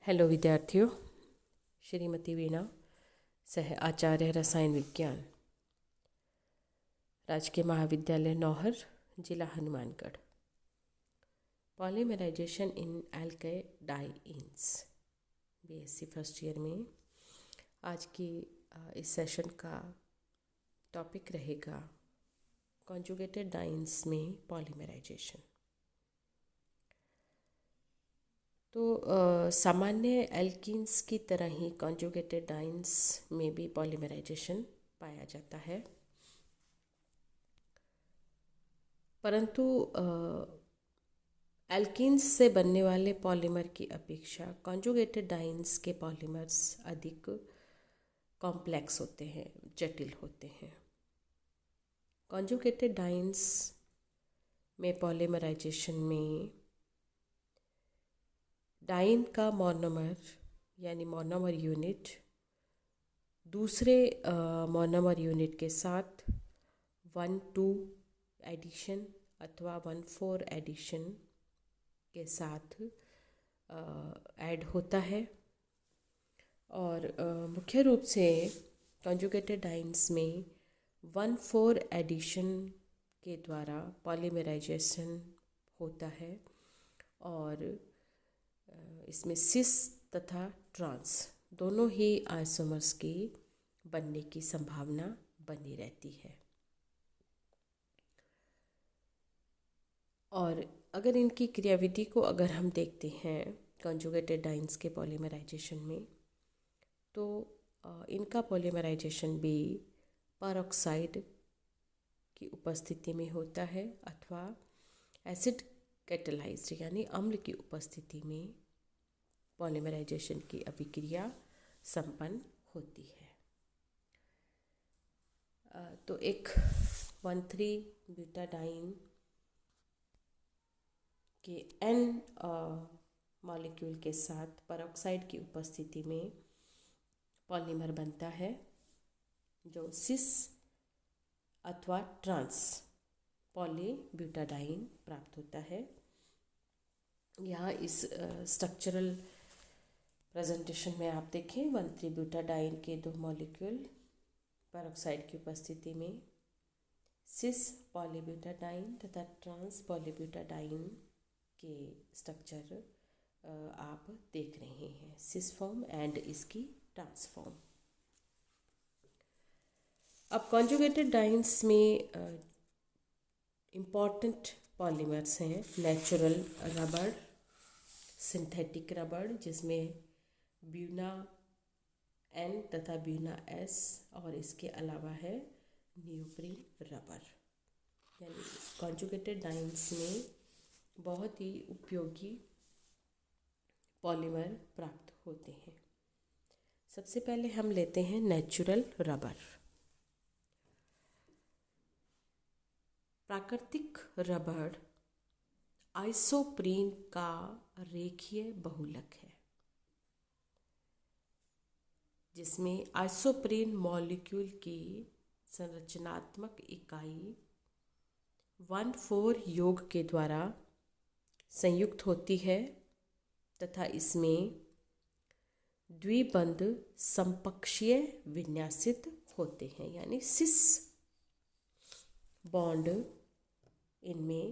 Hello विद्यार्थियों, श्रीमती वीणा, सह आचार्य रसायन विज्ञान, राजकीय महाविद्यालय नौहर, जिला हनुमानगढ़। पॉलीमराइजेशन इन एल्केडाइंस, बीएससी फर्स्ट ईयर में आज की इस सेशन का टॉपिक रहेगा कॉन्जुगेटेड डाइंस में पॉलीमराइजेशन। तो सामान्य एल्कीन्स की तरह ही कॉन्जुगेटेड डाइंस में भी पॉलीमराइजेशन पाया जाता है, परंतु एल्कीन्स से बनने वाले पॉलीमर की अपेक्षा कॉन्जुगेटेड डाइंस के पॉलीमर्स अधिक कॉम्प्लेक्स होते हैं, जटिल होते हैं। कॉन्जुगेटेड डाइंस में पॉलीमराइजेशन में डाइन का मोनोमर यानी मोनोमर यूनिट दूसरे मोनोमर यूनिट के साथ 1,2 एडिशन अथवा 1,4 एडिशन के साथ ऐड होता है। और मुख्य रूप से कॉन्जुगेटेड डाइंस में 1,4 एडिशन के द्वारा पॉलीमराइजेशन होता है और इसमें सिस तथा ट्रांस दोनों ही आइसोमर्स की बनने की संभावना बनी रहती है। और अगर इनकी क्रियाविधि को अगर हम देखते हैं कॉन्जुगेटेड डाइंस के पॉलीमराइजेशन में, तो इनका पॉलीमराइजेशन भी परऑक्साइड की उपस्थिति में होता है अथवा एसिड कैटेलाइज्ड यानी अम्ल की उपस्थिति में पॉलीमराइजेशन की अभिक्रिया संपन्न होती है। तो एक 1,3-ब्यूटाडाइन के N मॉलिक्यूल के साथ परऑक्साइड की उपस्थिति में पॉलीमर बनता है जो सिस अथवा ट्रांस पॉलीब्यूटाडाइन प्राप्त होता है। यहाँ इस स्ट्रक्चरल प्रेजेंटेशन में आप देखें 1,3-ब्यूटाडाइन के 2 मॉलिक्यूल परऑक्साइड की उपस्थिति में सिस पॉलीब्यूटाडाइन तथा ट्रांस पॉलीब्यूटाडाइन के स्ट्रक्चर आप देख रहे हैं, सिस फॉर्म एंड इसकी ट्रांस फॉर्म। अब कॉन्जुगेटेड डाइंस में इम्पॉर्टेंट पॉलीमर्स हैं नेचुरल रबड़, सिंथेटिक रबड़ जिसमें ब्यूना N तथा ब्यूना S और इसके अलावा है नियोप्रीन रबर। यानी कॉन्जुगेटेड डाइंस में बहुत ही उपयोगी पॉलीमर प्राप्त होते हैं। सबसे पहले हम लेते हैं नेचुरल रबर। प्राकृतिक रबड़ आइसोप्रीन का रेखीय बहुलक है, जिसमें आइसोप्रीन मॉलिक्यूल की संरचनात्मक इकाई 1,4 योग के द्वारा संयुक्त होती है तथा इसमें द्विबंध समपक्षीय विन्यासित होते हैं, यानी सिस बॉन्ड इनमें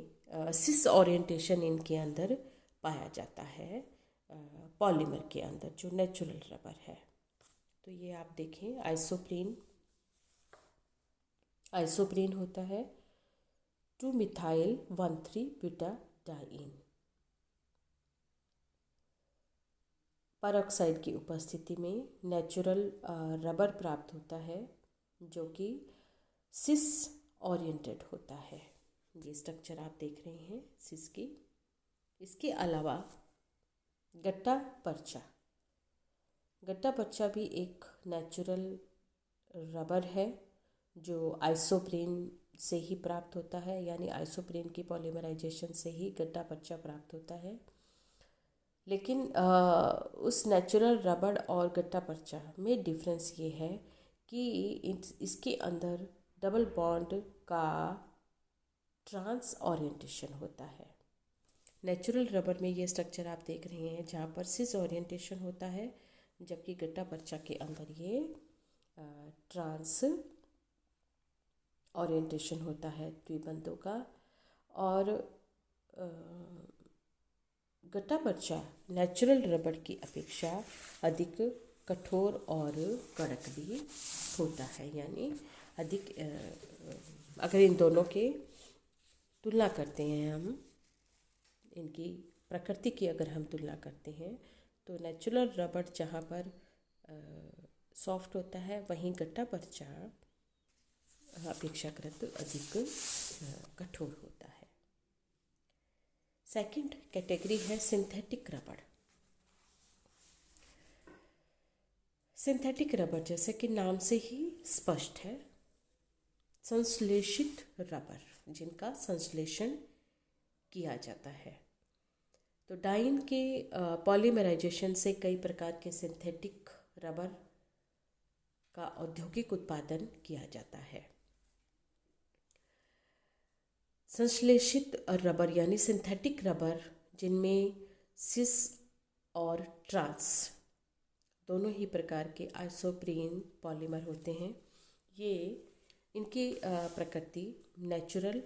सिस ओरिएंटेशन इनके अंदर पाया जाता है पॉलीमर के अंदर जो नेचुरल रबर है। तो ये आप देखें आइसोप्रीन होता है 2-मिथाइल 1,3-ब्यूटाडाइन। परऑक्साइड की उपस्थिति में नेचुरल रबर प्राप्त होता है जो कि सिस ओरिएंटेड होता है। ये स्ट्रक्चर आप देख रहे हैं सिस की। इसके अलावा गट्टा पर्चा भी एक नेचुरल रबर है जो आइसोप्रीन से ही प्राप्त होता है, यानी आइसोप्रीन की पॉलीमराइजेशन से ही गट्टा पर्चा प्राप्त होता है। लेकिन उस नेचुरल रबर और गट्टा पर्चा में डिफरेंस ये है कि इसके अंदर डबल बॉन्ड का ट्रांस ओरिएंटेशन होता है, नेचुरल रबर में ये स्ट्रक्चर आप देख रहे हैं जहाँ पर सिस ओरिएंटेशन होता है, जबकि गट्टा परचा के अंदर ये ट्रांस ओरिएंटेशन होता है द्विबंधों का। और गट्टा परचा नेचुरल रबर की अपेक्षा अधिक कठोर और कड़क भी होता है, यानी अधिक अगर इन दोनों के तुलना करते हैं हम, इनकी प्रकृति की अगर हम तुलना करते हैं, तो नेचुरल रबर जहाँ पर सॉफ्ट होता है, वहीं गट्टा परचा अपेक्षाकृत अधिक कठोर होता है। सेकंड कैटेगरी है सिंथेटिक रबर। सिंथेटिक रबर जैसे कि नाम से ही स्पष्ट है, संश्लेषित रबर जिनका संश्लेषण किया जाता है। तो डाइन के पॉलीमराइजेशन से कई प्रकार के सिंथेटिक रबर का औद्योगिक उत्पादन किया जाता है। संश्लेषित रबर यानी सिंथेटिक रबर जिनमें सिस और ट्रांस दोनों ही प्रकार के आइसोप्रीन पॉलीमर होते हैं, ये इनकी प्रकृति नेचुरल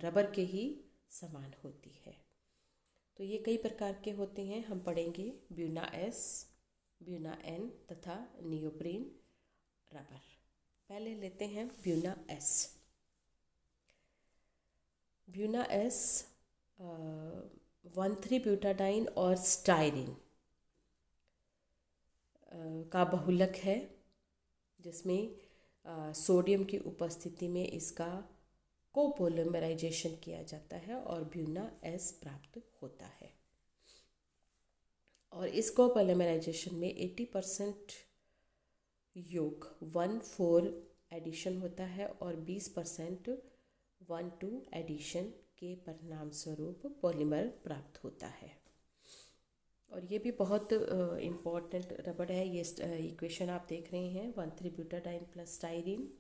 रबर के ही समान होती है। तो ये कई प्रकार के होते हैं, हम पढ़ेंगे ब्यूना एस, ब्यूना एन तथा नियोप्रीन रबर। पहले लेते हैं ब्यूना एस। ब्यूना एस 1,3-ब्यूटाडाइन और स्टाइरिन का बहुलक है, जिसमें सोडियम की उपस्थिति में इसका कोपोलिमराइजेशन किया जाता है और ब्यूना एस प्राप्त होता है। और इस कोपोलिमराइजेशन में 80% योग 1,4 एडिशन होता है और 20% 1,2 एडिशन के परिणाम स्वरूप पॉलीमर प्राप्त होता है। और ये भी बहुत इम्पॉर्टेंट रबर है। ये इक्वेशन आप देख रहे हैं 1,3-ब्यूटाडाइन प्लस स्टाइरिन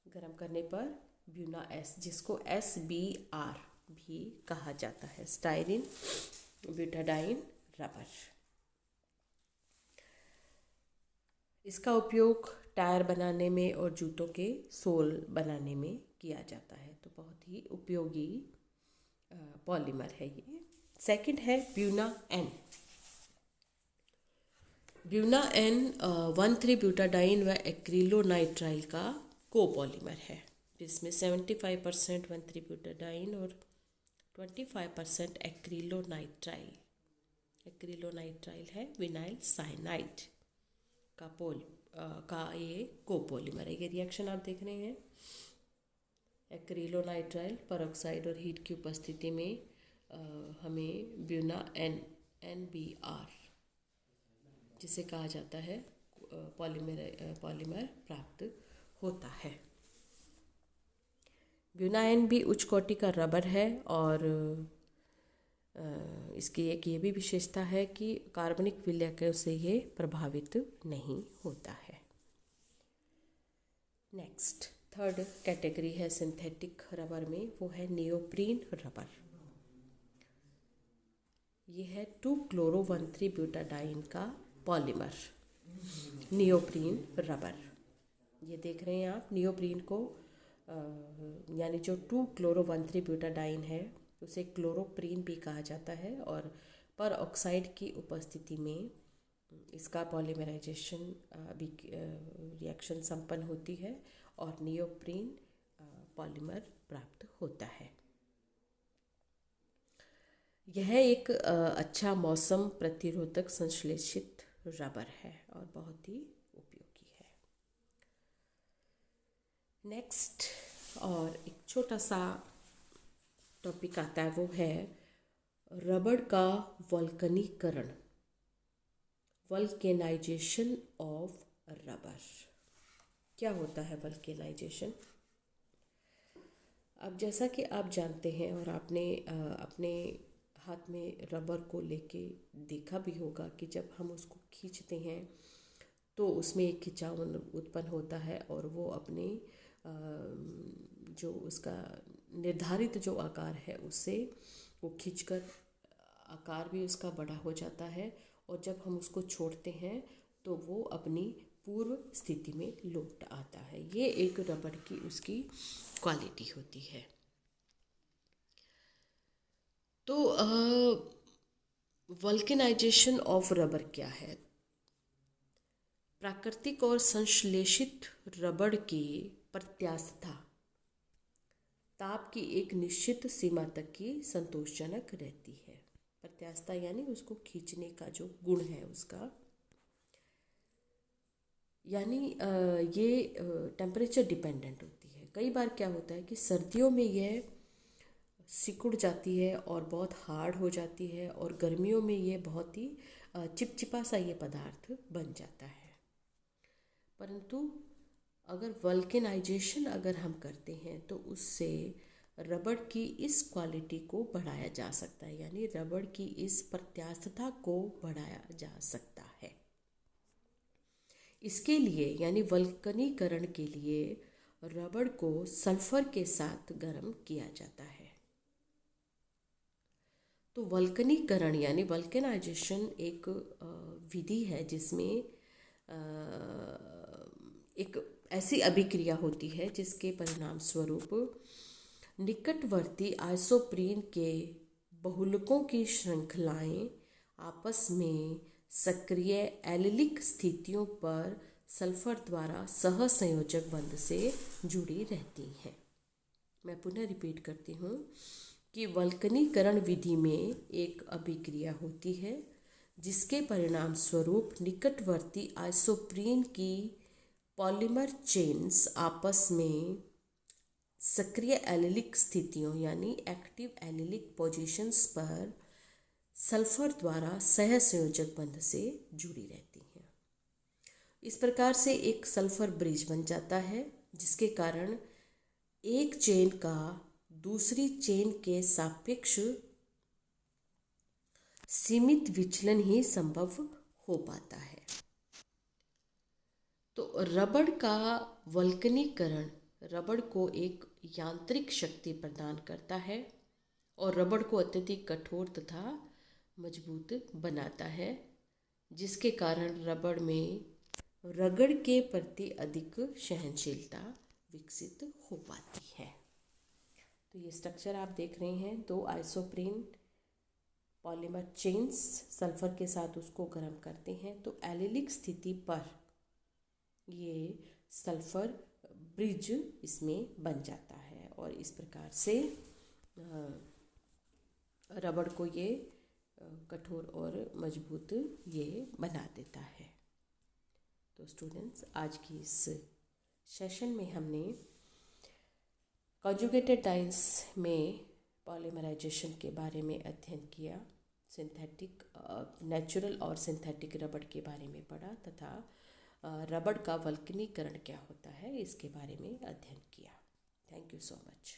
गर्म करने पर ब्यूना एस, जिसको SBR भी कहा जाता है, स्टाइरिन ब्यूटाडाइन रबर। इसका उपयोग टायर बनाने में और जूतों के सोल बनाने में किया जाता है, तो बहुत ही उपयोगी पॉलीमर है ये। सेकंड है ब्यूना एन। ब्यूना एन 1,3-ब्यूटाडाइन व एक्रिलोनाइट्राइल का कोपॉलीमर है, जिसमें 75% 1,3-ब्यूटाडाइन और 25% एक्रिलोनाइट्राइल। एक्रिलोनाइट्राइल है विनाइल साइनाइड का ये कोपॉलीमर है। ये रिएक्शन आप देख रहे हैं, एक्रिलोनाइट्राइल परऑक्साइड और हीट की उपस्थिति में हमें ब्यूना एन NBR जिसे कहा जाता है पॉलीमर प्राप्त होता है। ब्यूना एन भी उच्च कोटि का रबर है और इसकी एक ये भी विशेषता है कि कार्बनिक विलयकों से ये प्रभावित नहीं होता है। नेक्स्ट थर्ड कैटेगरी है सिंथेटिक रबर में, वो है नियोप्रीन रबर। ये है 2-क्लोरो-1,3-ब्यूटाडाइन का पॉलीमर नियोप्रीन रबर। ये देख रहे हैं आप, नियोप्रीन को यानी जो 2-क्लोरो-1,3-ब्यूटाडाइन है उसे क्लोरोप्रीन भी कहा जाता है, और पर ऑक्साइड की उपस्थिति में इसका पॉलीमराइजेशन रिएक्शन संपन्न होती है और नियोप्रीन पॉलीमर प्राप्त होता है। यह एक अच्छा मौसम प्रतिरोधक संश्लेषित रबर है और बहुत ही उपयोगी है। नेक्स्ट और एक छोटा सा टॉपिक आता है, वो है रबर का वल्कनीकरण, वल्केनाइजेशन ऑफ रबर। क्या होता है वल्केनाइजेशन? अब जैसा कि आप जानते हैं और आपने अपने हाथ में रबर को लेके देखा भी होगा कि जब हम उसको खींचते हैं तो उसमें एक खिंचाव उत्पन्न होता है और वो अपने जो उसका निर्धारित जो आकार है उससे वो खींचकर आकार भी उसका बड़ा हो जाता है, और जब हम उसको छोड़ते हैं तो वो अपनी पूर्व स्थिति में लौट आता है। ये एक रबड़ की उसकी क्वालिटी होती है। तो वल्केनाइजेशन ऑफ रबर क्या है? प्राकृतिक और संश्लेषित रबड़ की प्रत्यास्थता ताप की एक निश्चित सीमा तक की संतोषजनक रहती है। प्रत्यास्थता यानी उसको खींचने का जो गुण है उसका, यानी ये टेम्परेचर डिपेंडेंट होती है। कई बार क्या होता है कि सर्दियों में यह सिकुड़ जाती है और बहुत हार्ड हो जाती है, और गर्मियों में ये बहुत ही चिपचिपा सा ये पदार्थ बन जाता है। परंतु अगर वल्केनाइजेशन अगर हम करते हैं तो उससे रबड़ की इस क्वालिटी को बढ़ाया जा सकता है, यानी रबड़ की इस प्रत्यास्थता को बढ़ाया जा सकता है। इसके लिए यानी वल्कनीकरण के लिए रबड़ को सल्फर के साथ गर्म किया जाता है। तो वल्कनीकरण यानी वल्केनाइजेशन एक विधि है जिसमें एक ऐसी अभिक्रिया होती है जिसके परिणाम स्वरूप निकटवर्ती आइसोप्रीन के बहुलकों की श्रृंखलाएं आपस में सक्रिय एलिलिक स्थितियों पर सल्फर द्वारा सहसंयोजक बंध से जुड़ी रहती हैं। मैं पुनः रिपीट करती हूँ कि वल्कनीकरण विधि में एक अभिक्रिया होती है जिसके परिणाम स्वरूप निकटवर्ती आइसोप्रीन की पॉलीमर चेन्स आपस में सक्रिय एलिलिक स्थितियों यानी एक्टिव एलिलिक पोजीशंस पर सल्फर द्वारा सहसंयोजक बंध से जुड़ी रहती हैं। इस प्रकार से एक सल्फर ब्रिज बन जाता है जिसके कारण एक चेन का दूसरी चेन के सापेक्ष सीमित विचलन ही संभव हो पाता है। तो रबड़ का वल्कनीकरण रबड़ को एक यांत्रिक शक्ति प्रदान करता है और रबड़ को अत्यधिक कठोर तथा मजबूत बनाता है, जिसके कारण रबड़ में रगड़ के प्रति अधिक सहनशीलता विकसित हो पाती है। तो ये स्ट्रक्चर आप देख रहे हैं, दो आइसोप्रीन पॉलीमर चेन्स सल्फर के साथ उसको गर्म करते हैं तो एलिलिक स्थिति पर ये सल्फर ब्रिज इसमें बन जाता है और इस प्रकार से रबड़ को ये कठोर और मजबूत ये बना देता है। तो स्टूडेंट्स, आज की इस सेशन में हमने कॉन्जुगेटेड डाइन्स में पॉलीमराइजेशन के बारे में अध्ययन किया, सिंथेटिक नेचुरल और सिंथेटिक रबड़ के बारे में पढ़ा तथा रबड़ का वल्कनीकरण क्या होता है इसके बारे में अध्ययन किया। Thank you so much.